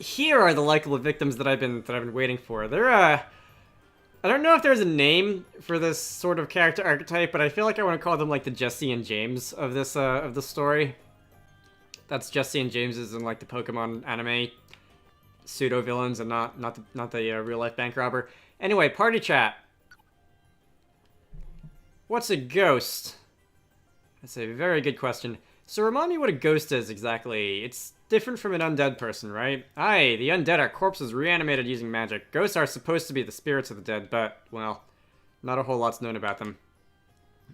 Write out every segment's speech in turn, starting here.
here are the likable victims that I've been waiting for. They're I don't know if there's a name for this sort of character archetype, but I feel like I want to call them like the Jesse and James of this story. That's Jesse and James's in like the Pokemon anime pseudo villains, and not the real life bank robber. Anyway, party chat. What's a ghost? That's a very good question. So remind me what a ghost is exactly. It's different from an undead person, right? Aye, the undead are corpses reanimated using magic. Ghosts are supposed to be the spirits of the dead, but, well, not a whole lot's known about them.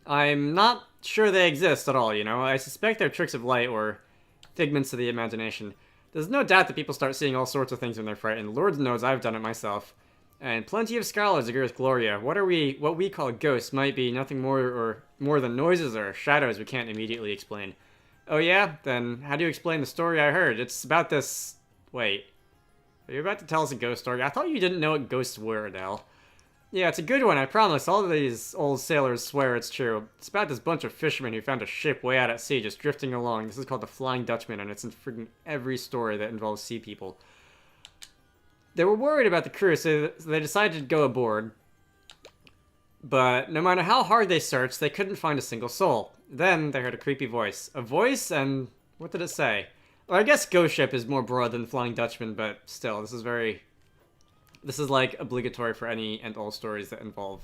I'm not sure they exist at all, you know? I suspect they're tricks of light or figments of the imagination. There's no doubt that people start seeing all sorts of things when they're frightened. Lord knows I've done it myself. And plenty of scholars agree with Gloria. What we call ghosts might be nothing more than noises or shadows we can't immediately explain. Oh yeah? Then how do you explain the story I heard? It's about this... Wait. Are you about to tell us a ghost story? I thought you didn't know what ghosts were, Adele. Yeah, it's a good one, I promise. All of these old sailors swear it's true. It's about this bunch of fishermen who found a ship way out at sea just drifting along. This is called the Flying Dutchman, and it's in freaking every story that involves sea people. They were worried about the crew, so they decided to go aboard. But no matter how hard they searched, they couldn't find a single soul. Then they heard a creepy voice. A voice, and what did it say? Well, I guess Ghost Ship is more broad than Flying Dutchman, but still, this is like obligatory for any and all stories that involve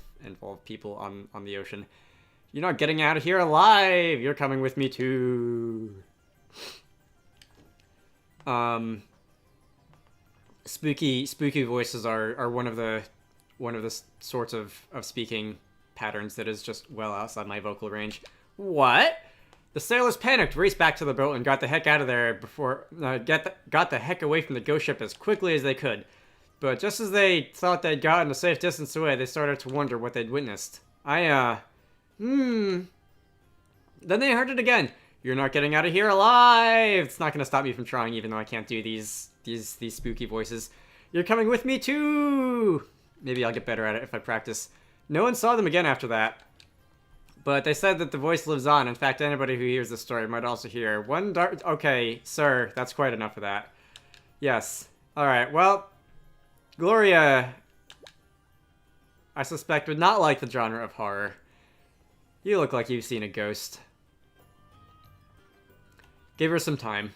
people on the ocean. You're not getting out of here alive. You're coming with me too. Spooky voices are one of the sorts of speaking patterns that is just well outside my vocal range. What? The sailors panicked, raced back to the boat, and got the heck out of there got the heck away from the ghost ship as quickly as they could. But just as they thought they'd gotten a safe distance away, they started to wonder what they'd witnessed. Then they heard it again. You're not getting out of here alive! It's not gonna stop me from trying, even though I can't do these spooky voices. You're coming with me too! Maybe I'll get better at it if I practice. No one saw them again after that. But they said that the voice lives on. In fact, anybody who hears this story might also hear one dark... Okay, sir, that's quite enough of that. Yes. Alright, well... Gloria, I suspect, would not like the genre of horror. You look like you've seen a ghost. Give her some time.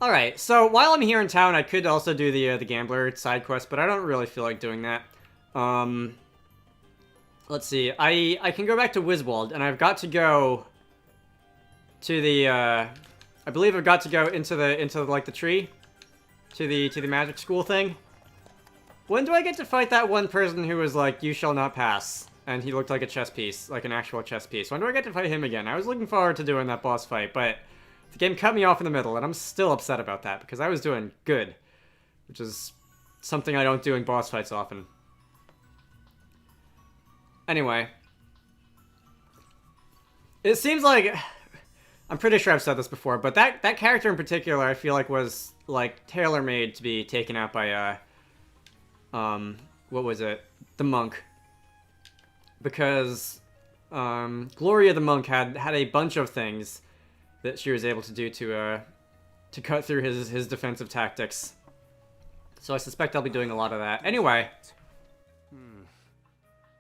Alright, so while I'm here in town, I could also do the gambler side quest, but I don't really feel like doing that. Let's see. I can go back to Wiswald, and I've got to go to the, I believe I've got to go into like, the tree. To the magic school thing. When do I get to fight that one person who was like, you shall not pass? And he looked like a chess piece, like an actual chess piece. When do I get to fight him again? I was looking forward to doing that boss fight, but the game cut me off in the middle, and I'm still upset about that, because I was doing good. Which is something I don't do in boss fights often. Anyway. It seems like... I'm pretty sure I've said this before, but that character in particular I feel like was, like, tailor-made to be taken out by, what was it? The monk. Because, Gloria the monk had a bunch of things that she was able to do to cut through his defensive tactics. So I suspect I'll be doing a lot of that. Anyway.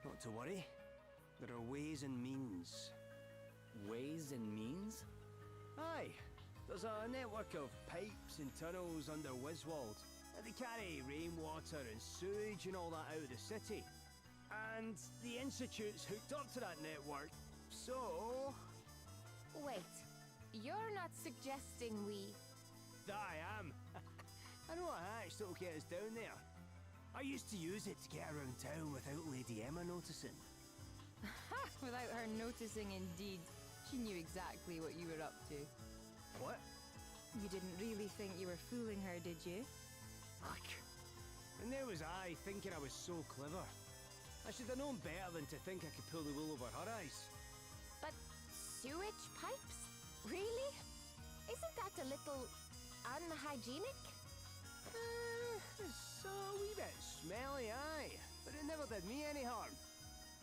Not to worry. There are ways and means. Ways and means? Aye, there's a network of pipes and tunnels under Wiswald. They carry rainwater and sewage and all that out of the city. And the Institute's hooked up to that network, so... Wait, you're not suggesting we... I am. I know a hatch that'll get us down there. I used to use it to get around town without Lady Emma noticing. Without her noticing, indeed. She knew exactly what you were up to. What? You didn't really think you were fooling her, did you? Fuck. And there was I, thinking I was so clever. I should have known better than to think I could pull the wool over her eyes. But sewage pipes? Really? Isn't that a little unhygienic? It's a wee bit smelly, aye. But it never did me any harm.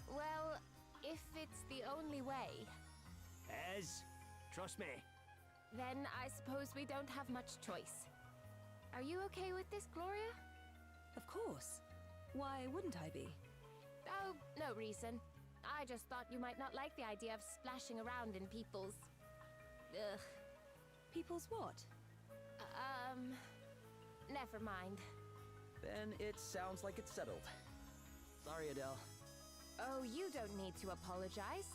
Well, if it's the only way... Is. Trust me. Then I suppose we don't have much choice. Are you okay with this, Gloria? Of course. Why wouldn't I be? Oh, no reason. I just thought you might not like the idea of splashing around in people's... Ugh. People's what? Never mind. Then it sounds like it's settled. Sorry, Adele. Oh, you don't need to apologize.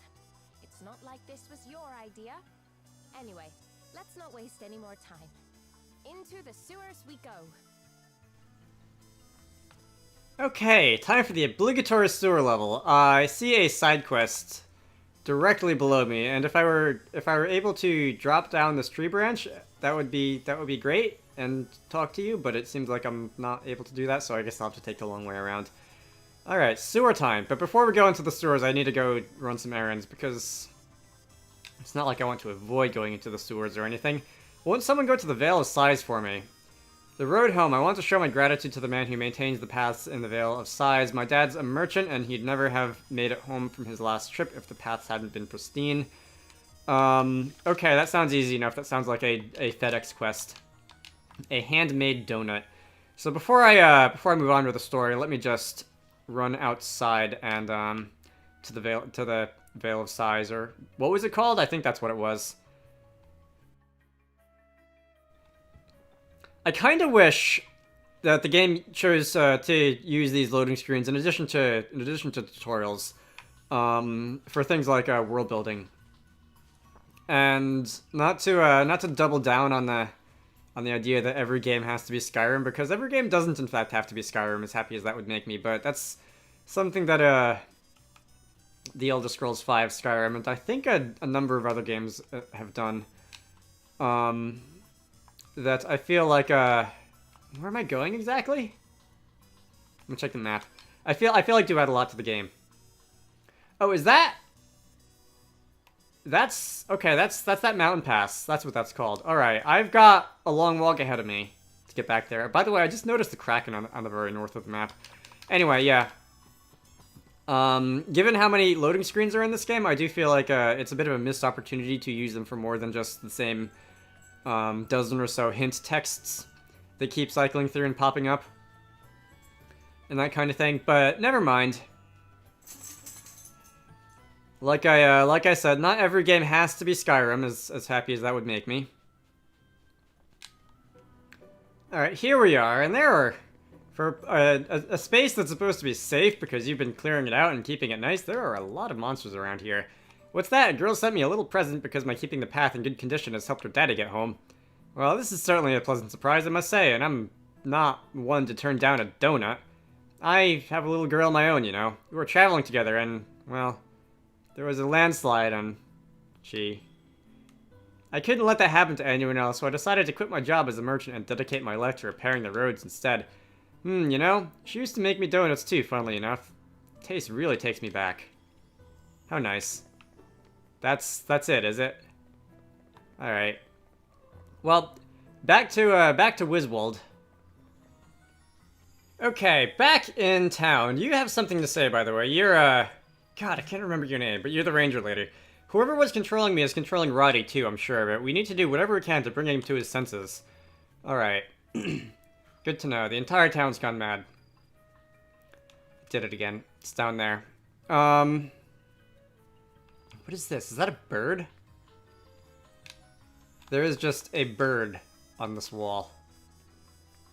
It's not like this was your idea. Anyway, let's not waste any more time. Into the sewers we go. Okay, time for the obligatory sewer level. I see a side quest directly below me, and if I were able to drop down this tree branch, that would be great and talk to you, but it seems like I'm not able to do that, so I guess I'll have to take the long way around. Alright, sewer time. But before we go into the sewers, I need to go run some errands, because it's not like I want to avoid going into the sewers or anything. Won't someone go to the Vale of Sighs for me? The road home, I want to show my gratitude to the man who maintains the paths in the Vale of Sighs. My dad's a merchant, and he'd never have made it home from his last trip if the paths hadn't been pristine. Okay, that sounds easy enough. That sounds like a FedEx quest. A handmade donut. So before I move on with the story, let me just run outside and to the Vale of Sighs, or what was it called? I think that's what it was. I kind of wish that the game chose to use these loading screens in addition to tutorials for things like world building, and not to double down on the idea that every game has to be Skyrim, because every game doesn't in fact have to be Skyrim, as happy as that would make me. But that's something that the Elder Scrolls V Skyrim, and I think a number of other games have done. That I feel like, where am I going exactly? Let me check the map. I feel like do add a lot to the game. Oh, is that? Okay, that's that mountain pass. That's what that's called. Alright, I've got a long walk ahead of me to get back there. By the way, I just noticed the Kraken on the very north of the map. Anyway, yeah. Given how many loading screens are in this game, I do feel like it's a bit of a missed opportunity to use them for more than just the same dozen or so hint texts that keep cycling through and popping up and that kind of thing, but never mind. Like I said, not every game has to be Skyrim, as happy as that would make me. Alright, here we are, and there are, for a space that's supposed to be safe because you've been clearing it out and keeping it nice, there are a lot of monsters around here. What's that? A girl sent me a little present because my keeping the path in good condition has helped her daddy get home. Well, this is certainly a pleasant surprise, I must say, and I'm not one to turn down a donut. I have a little girl of my own, you know. We were traveling together and, well, there was a landslide and I couldn't let that happen to anyone else, so I decided to quit my job as a merchant and dedicate my life to repairing the roads instead. You know, she used to make me donuts too, funnily enough. The taste really takes me back. How nice. That's it, is it? Alright. Well, back to Wiswold. Okay, back in town. You have something to say, by the way. You're, God, I can't remember your name, but you're the ranger lady. Whoever was controlling me is controlling Roddy, too, I'm sure, but we need to do whatever we can to bring him to his senses. Alright. Good to know. The entire town's gone mad. Did it again. It's down there. What is this? Is that a bird? There is just a bird on this wall.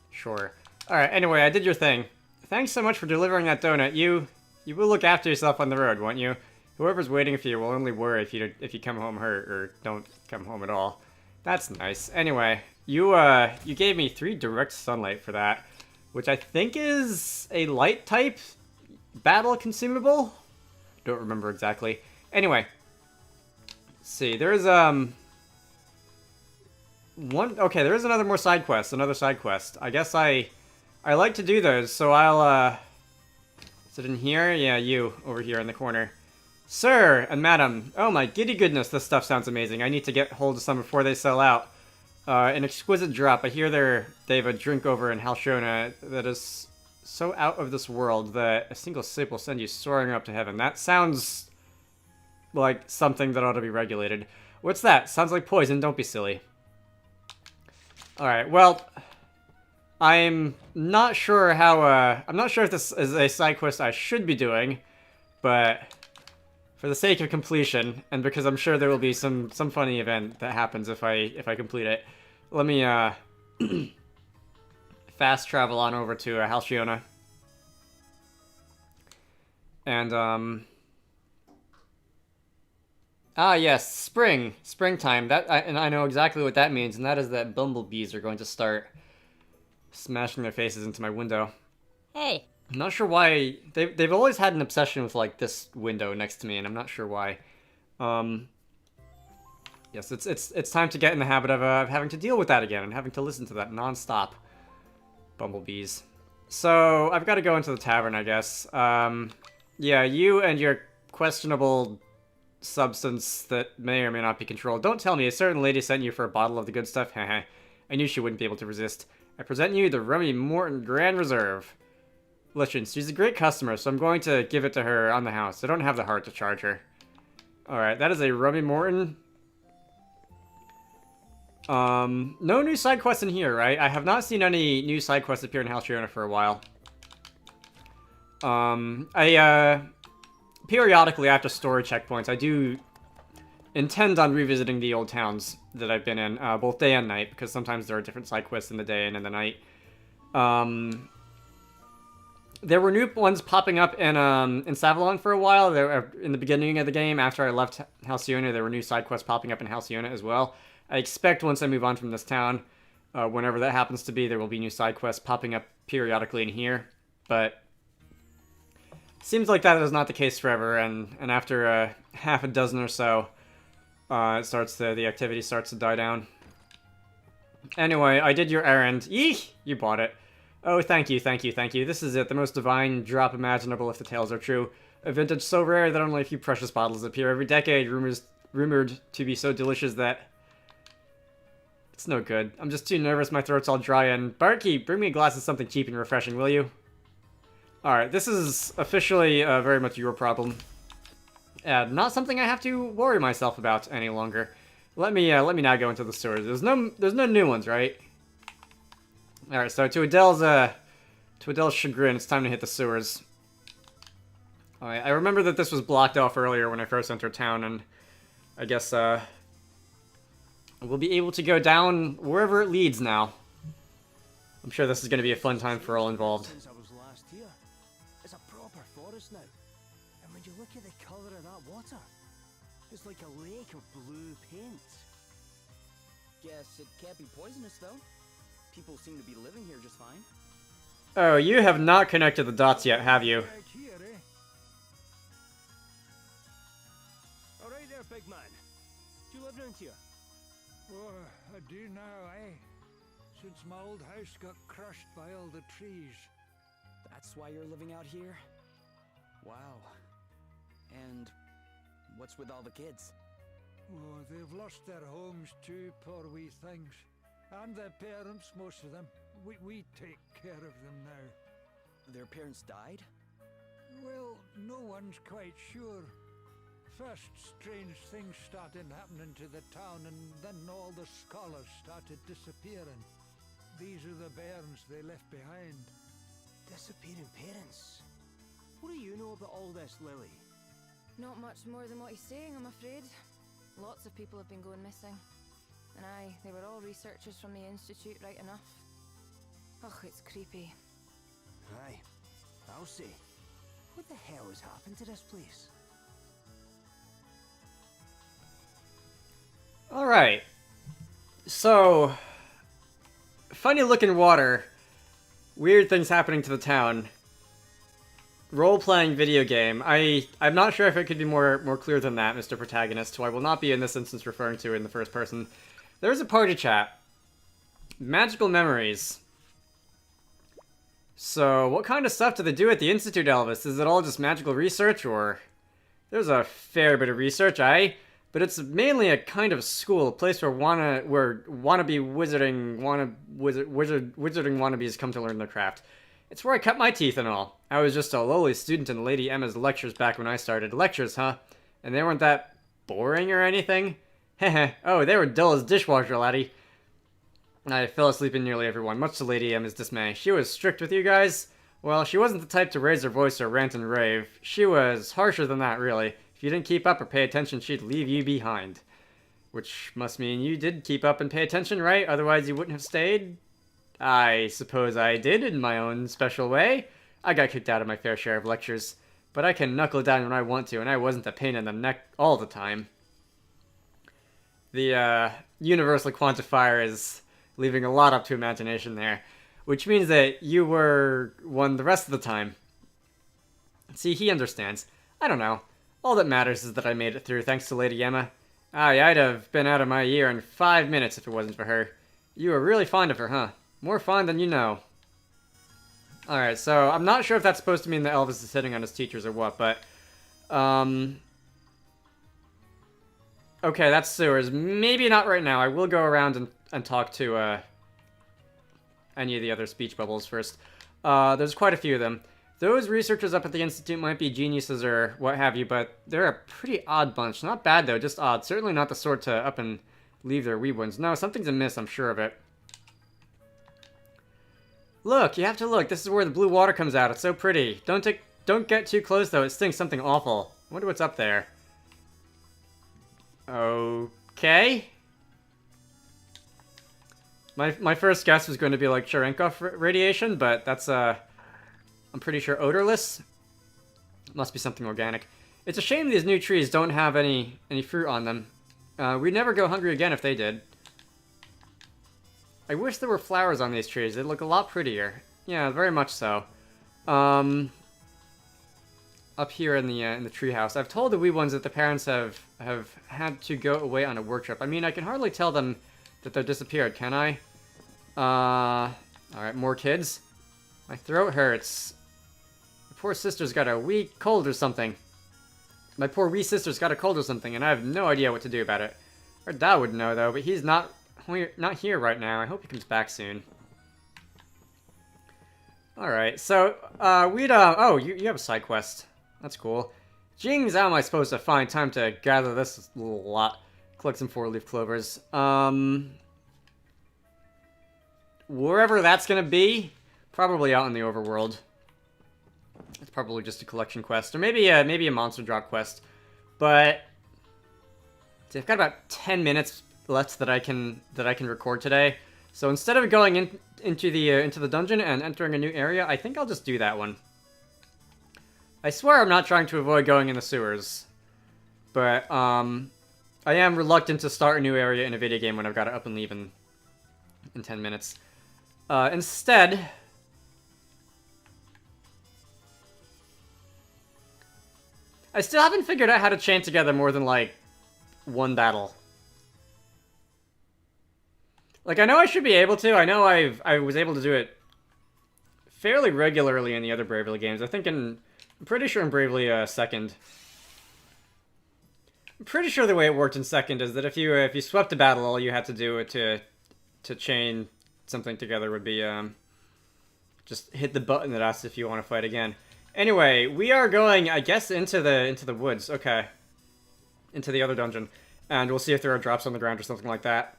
Sure. Alright, anyway, I did your thing. Thanks so much for delivering that donut. You will look after yourself on the road, won't you? Whoever's waiting for you will only worry if you come home hurt or don't come home at all. That's nice. Anyway, you gave me 3 direct sunlight for that, which I think is a light type battle consumable? Don't remember exactly. Anyway, let's see. There's okay, there is another side quest. I guess I like to do those, so I'll is it in here? Yeah, you over here in the corner. Sir and madam, oh my giddy goodness, this stuff sounds amazing. I need to get hold of some before they sell out. An exquisite drop. I hear they have a drink over in Halshona that is so out of this world that a single sip will send you soaring up to heaven. That sounds like something that ought to be regulated. What's that? Sounds like poison, don't be silly. Alright, well, I'm not sure how, I'm not sure if this is a side quest I should be doing, but for the sake of completion, and because I'm sure there will be some funny event that happens if I complete it, let me, fast travel on over to Halcyona. And, ah, yes, springtime. And I know exactly what that means, and that is that bumblebees are going to start smashing their faces into my window. Hey. I'm not sure why. They've always had an obsession with, like, this window next to me, and I'm not sure why. Yes, it's time to get in the habit of having to deal with that again, and having to listen to that non-stop. Bumblebees. So, I've got to go into the tavern, I guess. Yeah, you and your questionable substance that may or may not be controlled. Don't tell me a certain lady sent you for a bottle of the good stuff. Haha. I knew she wouldn't be able to resist. I present you the Rummy Morton Grand Reserve. Listen, she's a great customer, so I'm going to give it to her on the house. I don't have the heart to charge her. Alright, that is a Rummy Morton. No new side quests in here, right? I have not seen any new side quests appear in Halcyona for a while. Periodically after story checkpoints, I do intend on revisiting the old towns that I've been in, both day and night, because sometimes there are different side quests in the day and in the night. There were new ones popping up in Savalon for a while. There, in the beginning of the game, after I left Halcyona, there were new side quests popping up in Halcyona as well. I expect once I move on from this town, whenever that happens to be, there will be new side quests popping up periodically in here. But seems like that is not the case forever, and after half a dozen or so, the activity starts to die down. Anyway, I did your errand. Eek! You bought it. Oh, thank you, thank you, thank you. This is it, the most divine drop imaginable if the tales are true. A vintage so rare that only a few precious bottles appear every decade, rumored to be so delicious that it's no good. I'm just too nervous, my throat's all dry, and barkeep, bring me a glass of something cheap and refreshing, will you? Alright, this is officially very much your problem. Not something I have to worry myself about any longer. Let me now go into the stores. There's no new ones, right? Alright, so to Adele's chagrin, it's time to hit the sewers. Alright, I remember that this was blocked off earlier when I first entered town, and I guess, we'll be able to go down wherever it leads now. I'm sure this is going to be a fun time for all involved. Since I was last here, it's a proper forest now. And when you look at the colour of that water, it's like a lake of blue paint. Guess it can't be poisonous, though. People seem to be living here just fine. Oh, you have not connected the dots yet, have you? Back here, eh? All right there, big man. Do you live round here? Oh, I do now, eh? Since my old house got crushed by all the trees. That's why you're living out here? Wow. And what's with all the kids? Oh, they've lost their homes too, poor wee things. And their parents, most of them. We take care of them now. Their parents died? Well, no one's quite sure. First, strange things started happening to the town, and then all the scholars started disappearing. These are the bairns they left behind. Disappearing parents. What do you know about all this, Lily? Not much more than what he's saying, I'm afraid. Lots of people have been going missing. And aye, they were all researchers from the Institute, right enough. Ugh, it's creepy. Aye, I'll say. What the hell has happened to this place? Alright. So, funny looking water. Weird things happening to the town. Role-playing video game. I'm not sure if it could be more clear than that, Mr. Protagonist, who I will not be in this instance referring to in the first person. There's a party chat. Magical memories. So, what kind of stuff do they do at the Institute, Elvis? Is it all just magical research, or... There's a fair bit of research, aye? But it's mainly a kind of school, a place where wannabe wizarding wannabes come to learn their craft. It's where I cut my teeth and all. I was just a lowly student in Lady Emma's lectures back when I started. Lectures, huh? And they weren't that boring or anything? Heh. Oh, they were dull as dishwasher, laddie. I fell asleep in nearly everyone, much to Lady Emma's dismay. She was strict with you guys. Well, she wasn't the type to raise her voice or rant and rave. She was harsher than that, really. If you didn't keep up or pay attention, she'd leave you behind. Which must mean you did keep up and pay attention, right? Otherwise you wouldn't have stayed? I suppose I did, in my own special way. I got kicked out of my fair share of lectures. But I can knuckle down when I want to, and I wasn't a pain in the neck all the time. The, universal quantifier is leaving a lot up to imagination there. Which means that you were one the rest of the time. See, he understands. I don't know. All that matters is that I made it through, thanks to Lady Emma. I'd have been out of my year in 5 minutes if it wasn't for her. You were really fond of her, huh? More fond than you know. Alright, so I'm not sure if that's supposed to mean that Elvis is hitting on his teachers or what, but... Okay, that's sewers. Maybe not right now. I will go around and talk to, any of the other speech bubbles first. There's quite a few of them. Those researchers up at the Institute might be geniuses or what have you, but they're a pretty odd bunch. Not bad, though, just odd. Certainly not the sort to up and leave their wee ones. No, something's amiss, I'm sure of it. Look, you have to look. This is where the blue water comes out. It's so pretty. Don't get too close, though. It stinks something awful. I wonder what's up there. Okay. My first guess was going to be like Cherenkov radiation, but that's, I'm pretty sure odorless. Must be something organic. It's a shame these new trees don't have any fruit on them. We'd never go hungry again if they did. I wish there were flowers on these trees. They'd look a lot prettier. Yeah, very much so. Up here in the treehouse, I've told the wee ones that the parents have had to go away on a work trip. I mean, I can hardly tell them that they've disappeared, can I? Alright, more kids. My throat hurts. My poor sister's got a wee cold or something. My poor wee sister's got a cold or something, and I have no idea what to do about it. Her dad would know, though, but he's not here right now. I hope he comes back soon. Alright, so, oh, you have a side quest. That's cool. Jings, how am I supposed to find time to gather this little lot? Collect some 4-leaf clovers. Wherever that's gonna be, probably out in the overworld. It's probably just a collection quest, or maybe a monster drop quest. But see, I've got about 10 minutes left that I can record today. So instead of going into the dungeon and entering a new area, I think I'll just do that one. I swear I'm not trying to avoid going in the sewers, but I am reluctant to start a new area in a video game when I've got to up and leave in 10 minutes. Instead, I still haven't figured out how to chain together more than, like, one battle. Like, I know I should be able to. I know I was able to do it fairly regularly in the other Bravely games. I'm pretty sure in Bravely Second. I'm pretty sure the way it worked in Second is that if you swept a battle, all you had to do to chain something together would be just hit the button that asks if you want to fight again. Anyway, we are going, I guess, into the woods. Okay, into the other dungeon, and we'll see if there are drops on the ground or something like that.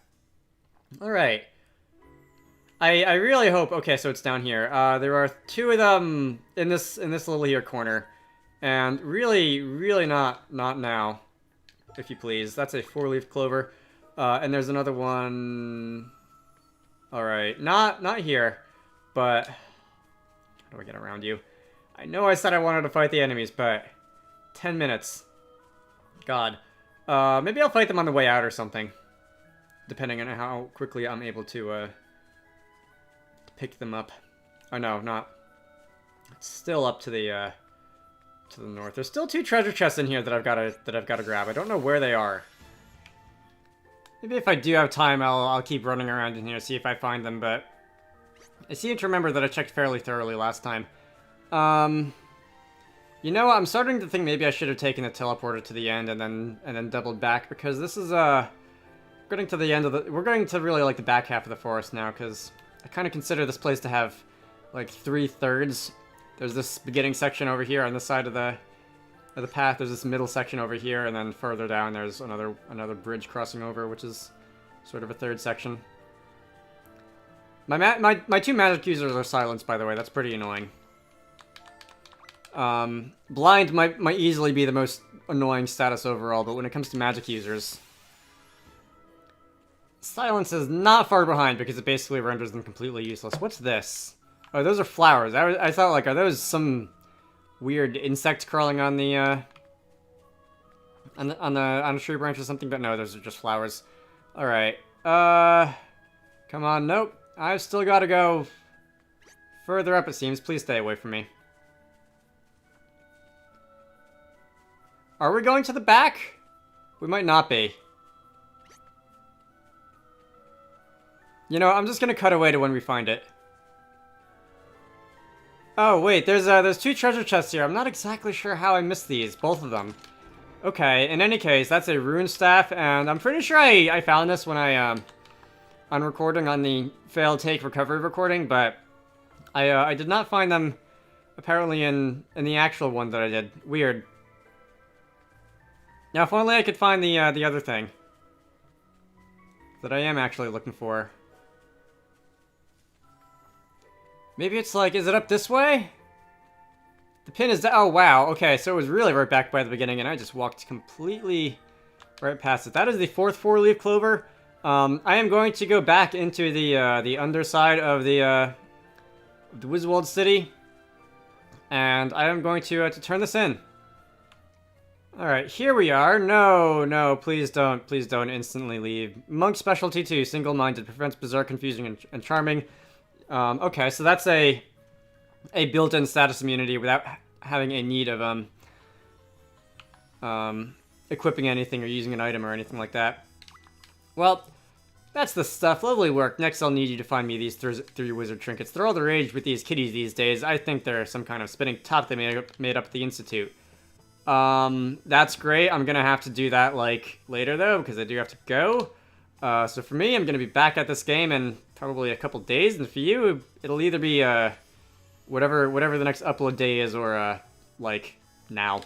All right. I really hope. Okay, so it's down here. There are 2 of them in this little here corner, and really not now, if you please. That's a 4-leaf clover, and there's another one. All right, not here, but how do I get around you? I know I said I wanted to fight the enemies, but 10 minutes. God, maybe I'll fight them on the way out or something, depending on how quickly I'm able to pick them up. Oh no, not. It's still up to the north. There's still 2 treasure chests in here that I've got to grab. I don't know where they are. Maybe if I do have time, I'll keep running around in here, see if I find them. But I seem to remember that I checked fairly thoroughly last time. You know what? I'm starting to think maybe I should have taken the teleporter to the end and then doubled back, because this is getting to the end of we're going to really like the back half of the forest now, because I kind of consider this place to have like 3/3. There's this beginning section over here on this side of the path. There's this middle section over here, and then further down there's another bridge crossing over, which is sort of a 3rd section. My two magic users are silenced, by the way. That's pretty annoying. Blind might easily be the most annoying status overall, but when it comes to magic users, silence is not far behind because it basically renders them completely useless. What's this? Oh, those are flowers. I thought, like, are those some weird insect crawling on the on a tree branch or something? But no, those are just flowers. All right. Come on. Nope. I've still got to go further up, it seems. Please stay away from me. Are we going to the back? We might not be. You know, I'm just gonna cut away to when we find it. Oh, wait, there's two treasure chests here. I'm not exactly sure how I missed these, both of them. Okay, in any case, that's a rune staff, and I'm pretty sure I found this when on recording on the failed take recovery recording, but I did not find them apparently in the actual one that I did. Weird. Now, if only I could find the other thing that I am actually looking for. Maybe it's like, is it up this way? The pin is, oh wow, okay, so it was really right back by the beginning, and I just walked completely right past it. That is the fourth four-leaf clover. I am going to go back into the underside of the Wiswold City, and I am going to turn this in. Alright, here we are. No, please don't instantly leave. Monk specialty 2, single-minded, prevents bizarre, confusing, and charming. Okay, so that's a built-in status immunity without having a need of, equipping anything or using an item or anything like that. Well, that's the stuff. Lovely work. Next, I'll need you to find me these three wizard trinkets. They're all the rage with these kitties these days. I think they're some kind of spinning top they made up at the Institute. That's great. I'm gonna have to do that, like, later, though, because I do have to go. So for me, I'm gonna be back at this game in probably a couple days, and for you, it'll either be, whatever the next upload day is, or, like, now.